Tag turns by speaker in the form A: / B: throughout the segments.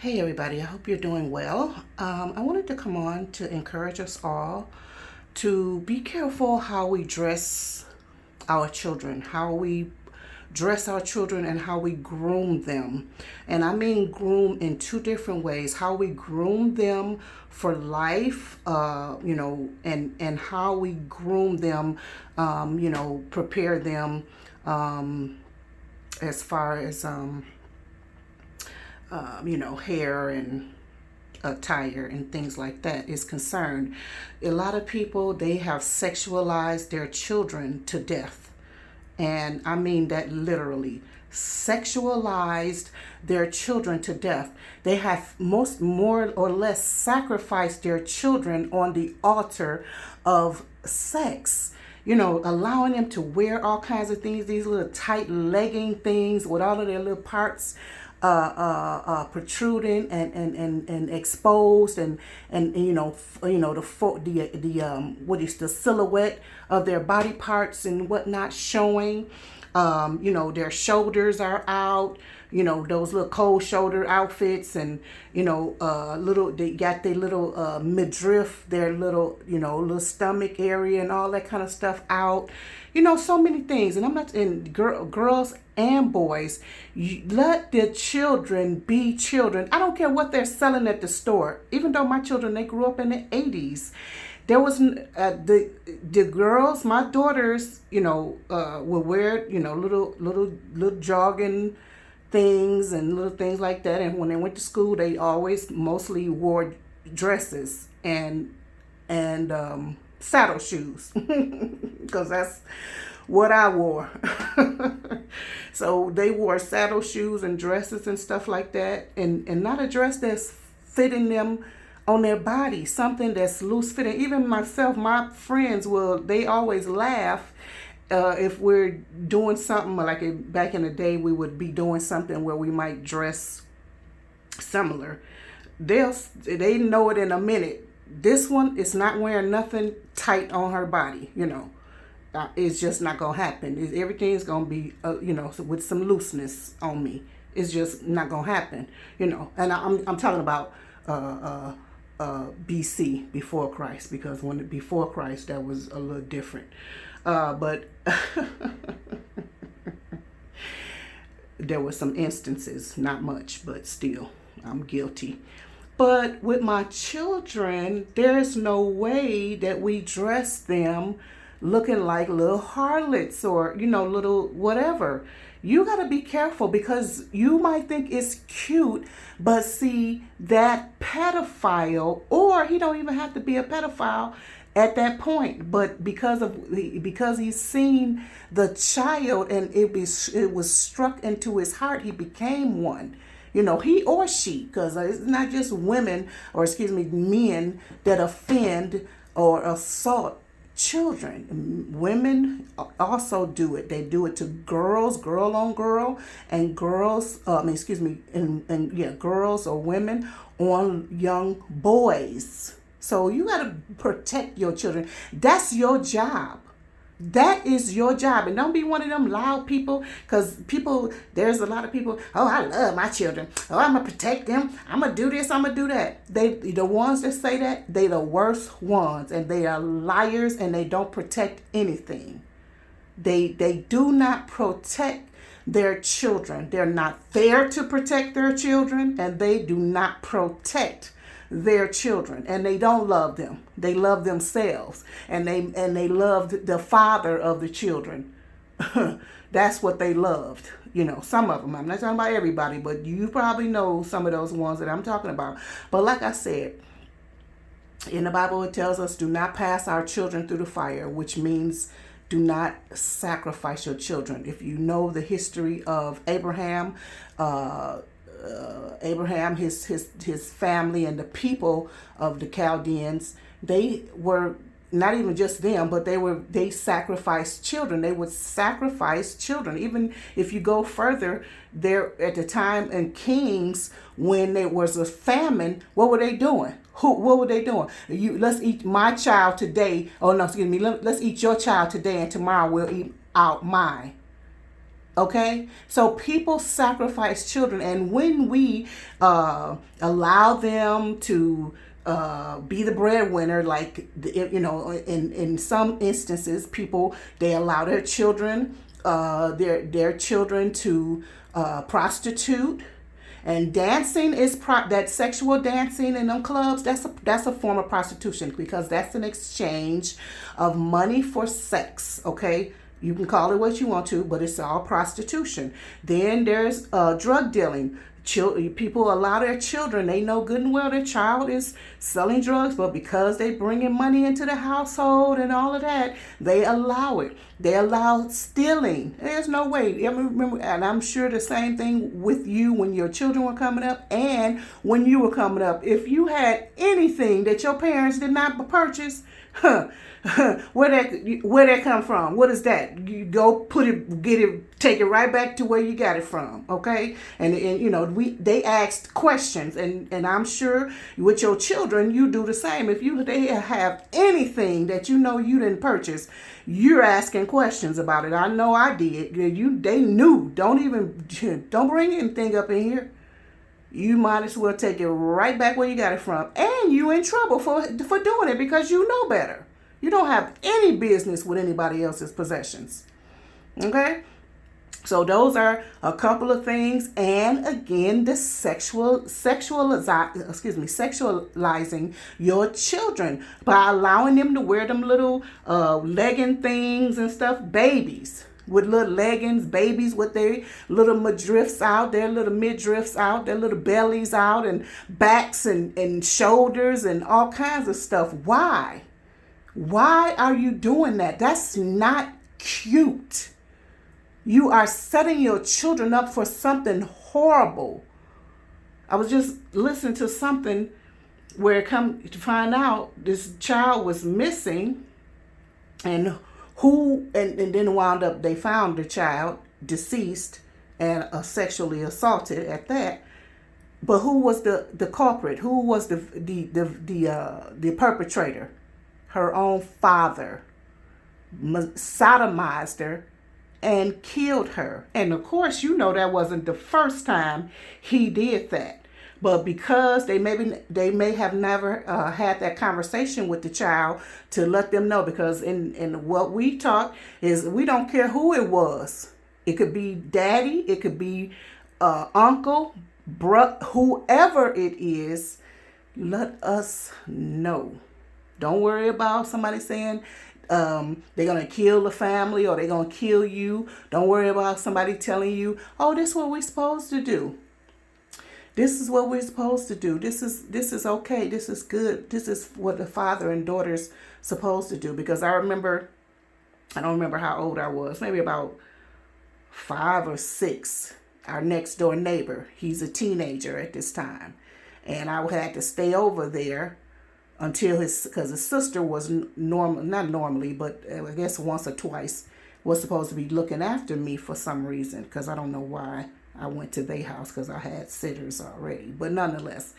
A: Hey everybody, I hope you're doing well. I wanted to come on to encourage us all to be careful how we dress our children, how we dress our children and how we groom them. And I mean groom in two different ways. How we groom them for life, and how we groom them, prepare them as far as hair and attire and things like that is concerned. A lot of people, they have sexualized their children to death. And I mean that literally. Sexualized their children to death. They have more or less sacrificed their children on the altar of sex. Allowing them to wear all kinds of things, these little tight legging things with all of their little parts protruding and exposed, and the silhouette of their body parts and whatnot showing. Their shoulders are out. Those little cold shoulder outfits, and they got their little midriff, their little stomach area and all that kind of stuff out. So many things. And I'm not in girls and boys. Let the children be children. I don't care what they're selling at the store. Even though my children, they grew up in the 80s. There was the girls, my daughters, would wear little jogging things and little things like that. And when they went to school, they always mostly wore dresses and saddle shoes, because that's what I wore. So they wore saddle shoes and dresses and stuff like that, and not a dress that's fitting them on their body, something that's loose fitting. Even myself, my friends they always laugh if we're doing something like back in the day. We would be doing something where we might dress similar. They know it in a minute. This one is not wearing nothing tight on her body. It's just not gonna happen. Everything's gonna be with some looseness on me. It's just not gonna happen. And I'm talking about BC, before Christ, because before Christ, that was a little different. But there were some instances, not much, but still, I'm guilty. But with my children, there's no way that we dress them looking like little harlots or, little whatever. You got to be careful, because you might think it's cute, but see, that pedophile, or he don't even have to be a pedophile at that point, but because he's seen the child and it was struck into his heart, he became one. He or she, because it's not just women, or men that offend or assault children. Women also do it. They do it to girls, girl on girl, and girls, girls or women on young boys. So you got to protect your children. That's your job. That is your job. And don't be one of them loud people, because there's a lot of people, oh, I love my children. Oh, I'm going to protect them. I'm going to do this. I'm going to do that. The ones that say that, they the worst ones. And they are liars, and they don't protect anything. They do not protect their children. They're not there to protect their children, and they do not protect their children, and they don't love them. They love themselves, and they loved the father of the children. That's what they loved. Some of them. I'm not talking about everybody, but you probably know some of those ones that I'm talking about. But like I said, in the Bible, it tells us, do not pass our children through the fire, which means do not sacrifice your children. If you know the history of Abraham, his family, and the people of the Chaldeans, they were not even just them, but they sacrificed children. They would sacrifice children. Even if you go further, there at the time in Kings, when there was a famine, what were they doing? What were they doing? Let's eat my child today. Oh no, excuse me. Let's eat your child today, and tomorrow we'll eat out mine. Okay, so people sacrifice children, and when we allow them to be the breadwinner, like in some instances, people they allow their children to prostitute. And dancing is that sexual dancing in them clubs. That's a form of prostitution, because that's an exchange of money for sex. Okay, you can call it what you want to, but it's all prostitution. Then there's drug dealing. People allow their children, they know good and well their child is selling drugs, but because they bringing money into the household and all of that, they allow it. They allow stealing. There's no way. I remember, and I'm sure the same thing with you when your children were coming up and when you were coming up. If you had anything that your parents did not purchase, where that come from? What is that? You go take it right back to where you got it from. Okay, and they asked questions, and I'm sure with your children you do the same. If they have anything that you didn't purchase, you're asking questions about it. I know I did. They knew. Don't bring anything up in here. You might as well take it right back where you got it from, and you in trouble for doing it because you know better. You don't have any business with anybody else's possessions. Okay? So those are a couple of things. And again, the sexualizing your children by allowing them to wear them little legging things and stuff. Babies with little leggings, babies with their little midriffs out, their little bellies out, and backs and shoulders and all kinds of stuff. Why? Why are you doing that? That's not cute. You are setting your children up for something horrible. I was just listening to something where it come to find out this child was missing, and then wound up, they found the child deceased and sexually assaulted at that. But who was the culprit? Who was the perpetrator? Her own father sodomized her and killed her. And of course, that wasn't the first time he did that. But because they may have never had that conversation with the child to let them know, because in what we taught is we don't care who it was. It could be daddy, it could be uncle, whoever it is, let us know. Don't worry about somebody saying they're going to kill the family or they're going to kill you. Don't worry about somebody telling you, oh, this is what we're supposed to do. This is what we're supposed to do. This is okay. This is good. This is what the father and daughter's supposed to do. Because I don't remember how old I was, maybe about 5 or 6. Our next door neighbor, he's a teenager at this time. And I had to stay over there until because his sister was not normally, but I guess once or twice was supposed to be looking after me for some reason, because I don't know why I went to their house, because I had sitters already, but nonetheless.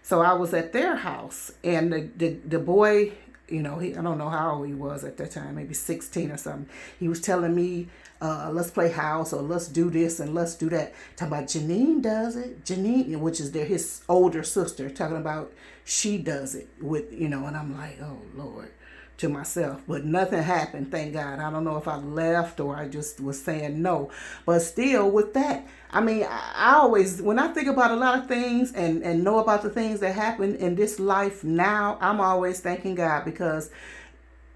A: So I was at their house, and the boy, I don't know how old he was at that time, maybe 16 or something. He was telling me, let's play house, or let's do this and let's do that. Talking about Janine does it. Janine, which is his older sister, talking about she does it with, and I'm like, oh Lord, to myself. But nothing happened, thank God. I don't know if I left or I just was saying no. But still with that, I always, when I think about a lot of things and know about the things that happen in this life now, I'm always thanking God,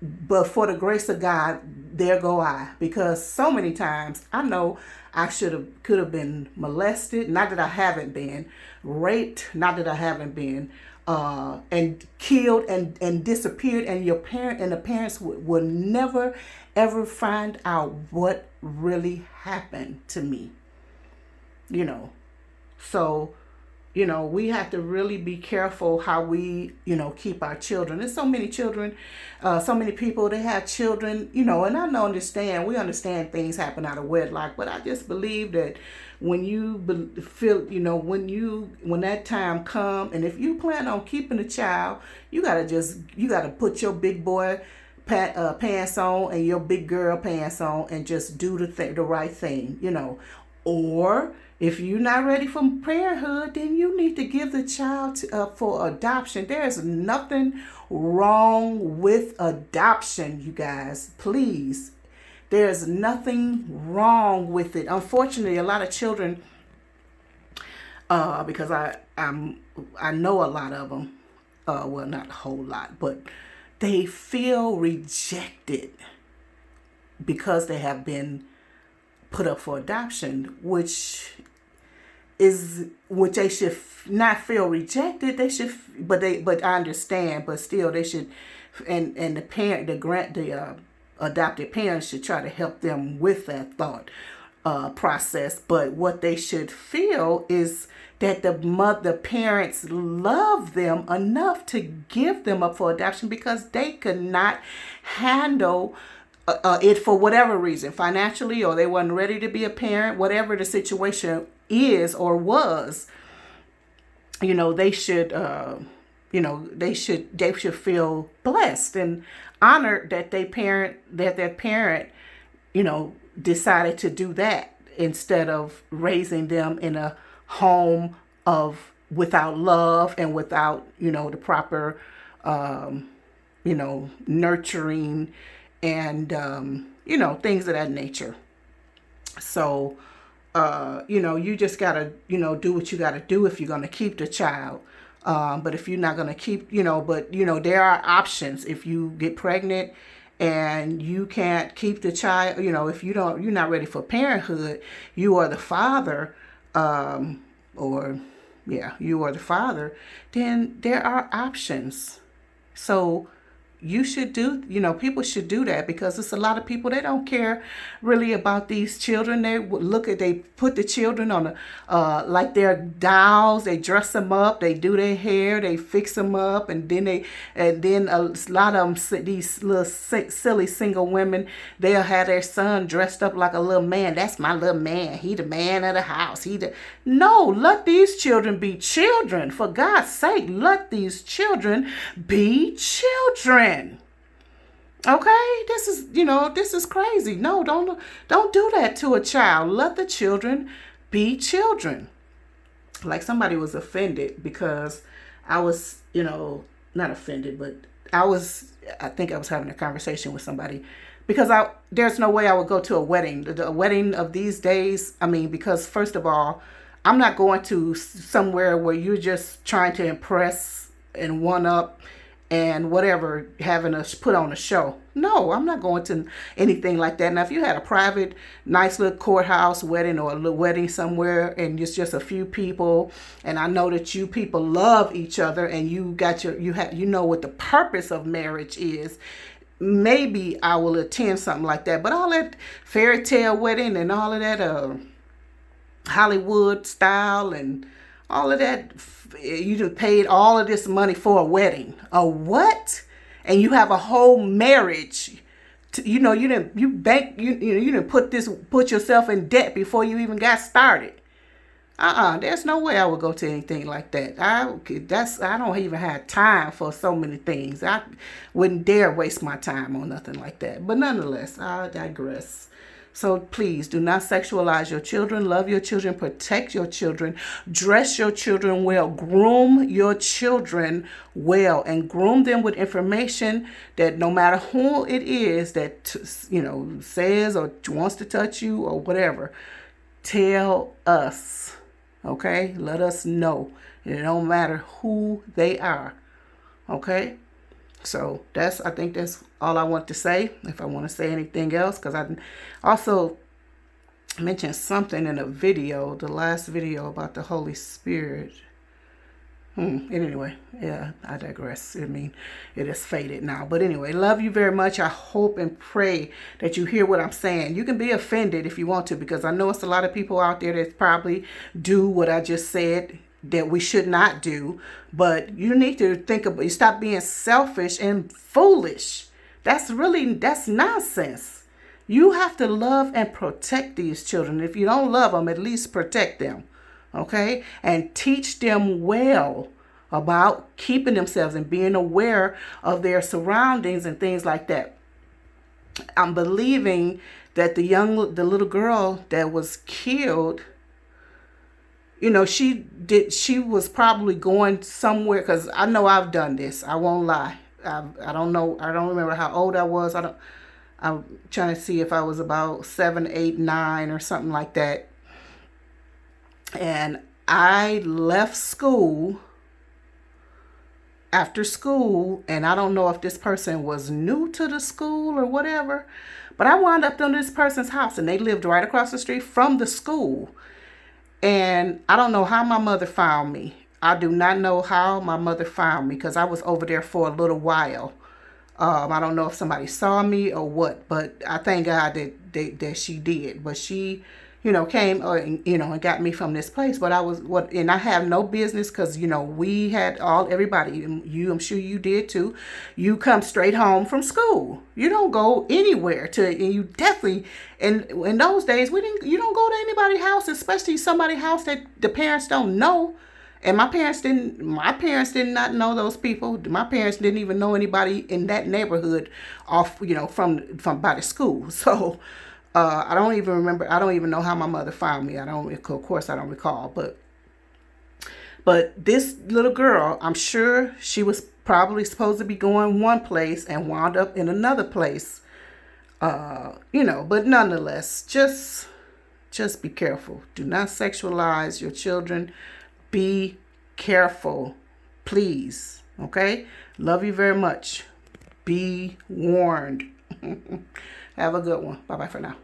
A: but for the grace of God, there go I. Because so many times I know I could have been molested, not that I haven't been, raped, not that I haven't been, and killed and disappeared, and the parents will never ever find out what really happened to me. So we have to really be careful how we, keep our children. There's so many children, so many people, they have children, and we understand things happen out of wedlock, but I just believe that when you feel, when that time come, and if you plan on keeping a child, you gotta put your big boy pants on and your big girl pants on and just do the right thing, Or if you're not ready for parenthood, then you need to give the child for adoption. There's nothing wrong with adoption, you guys. Please. There's nothing wrong with it. Unfortunately, a lot of children, because I know a lot of them, well, not a whole lot, but they feel rejected because they have been put up for adoption, which they should not feel rejected. They should, but I understand, but still they should, and the adopted parents should try to help them with that thought process. But what they should feel is that the parents love them enough to give them up for adoption because they could not handle it for whatever reason, financially, or they weren't ready to be a parent, whatever the situation is or was. They should they should feel blessed and honored that their parent decided to do that instead of raising them in a home without love and without the proper nurturing and things of that nature. So you just gotta do what you gotta do if you're gonna keep the child. But if you're not gonna keep, there are options. If you get pregnant and you can't keep the child, if you're not ready for parenthood, you are the father, you are the father, then there are options. So you should people should do that, because it's a lot of people, they don't care really about these children. They put the children on like they're dolls. They dress them up, they do their hair, they fix them up, and then a lot of them, these little silly single women, they'll have their son dressed up like a little man. That's my little man. He the man of the house. No, let these children be children. For God's sake, let these children be children. Okay, this is crazy. No, don't do that to a child. Let the children be children. Like, somebody was offended because I was, not offended, but I think I was having a conversation with somebody, because there's no way I would go to a wedding. The wedding of these days, because first of all, I'm not going to somewhere where you're just trying to impress and one up and whatever, having us put on a show. No, I'm not going to anything like that. Now, if you had a private, nice little courthouse wedding or a little wedding somewhere and it's just a few people, and I know that you people love each other and you know what the purpose of marriage is, maybe I will attend something like that. But all that fairy tale wedding and all of that Hollywood style and all of that, you just paid all of this money for a wedding. A what? And you have a whole marriage. You didn't put yourself in debt before you even got started. There's no way I would go to anything like that. I don't even have time for so many things. I wouldn't dare waste my time on nothing like that. But nonetheless, I digress. So please do not sexualize your children. Love your children. Protect your children. Dress your children well. Groom your children well. And groom them with information that no matter who it is that, says or wants to touch you or whatever, tell us. Okay? Let us know. It don't matter who they are. Okay? So I think that's all I want to say. If I want to say anything else, because I also mentioned something in a video, the last video, about the Holy Spirit. Anyway, yeah, I digress. It is faded now. But anyway, love you very much. I hope and pray that you hear what I'm saying. You can be offended if you want to, because I know it's a lot of people out there that probably do what I just said that we should not do. But you need to you stop being selfish and foolish. That's nonsense. You have to love and protect these children. If you don't love them, at least protect them. Okay? And teach them well. about keeping themselves and being aware of their surroundings and things like that. I'm believing that the little girl that was killed, she was probably going somewhere, because I know I've done this. I won't lie. I don't know. I don't remember how old I was. I'm trying to see if I was about 7, 8, 9 or something like that. And I left school after school, and I don't know if this person was new to the school or whatever, but I wound up in this person's house, and they lived right across the street from the school. And I don't know how my mother found me. I do not know how my mother found me, because I was over there for a little while. I don't know if somebody saw me or what, but I thank God that she did. But she, came and got me from this place. But and I have no business, because we had everybody. I'm sure you did too. You come straight home from school. You don't go anywhere and you definitely. And in those days, you don't go to anybody's house, especially somebody's house that the parents don't know. And my parents did not know those people. My parents didn't even know anybody in that neighborhood from by the school. So I don't even remember. I don't even know how my mother found me. Of course I don't recall. But this little girl, I'm sure she was probably supposed to be going one place and wound up in another place. But nonetheless, just be careful. Do not sexualize your children. Be careful, please. Okay? Love you very much. Be warned. Have a good one. Bye-bye for now.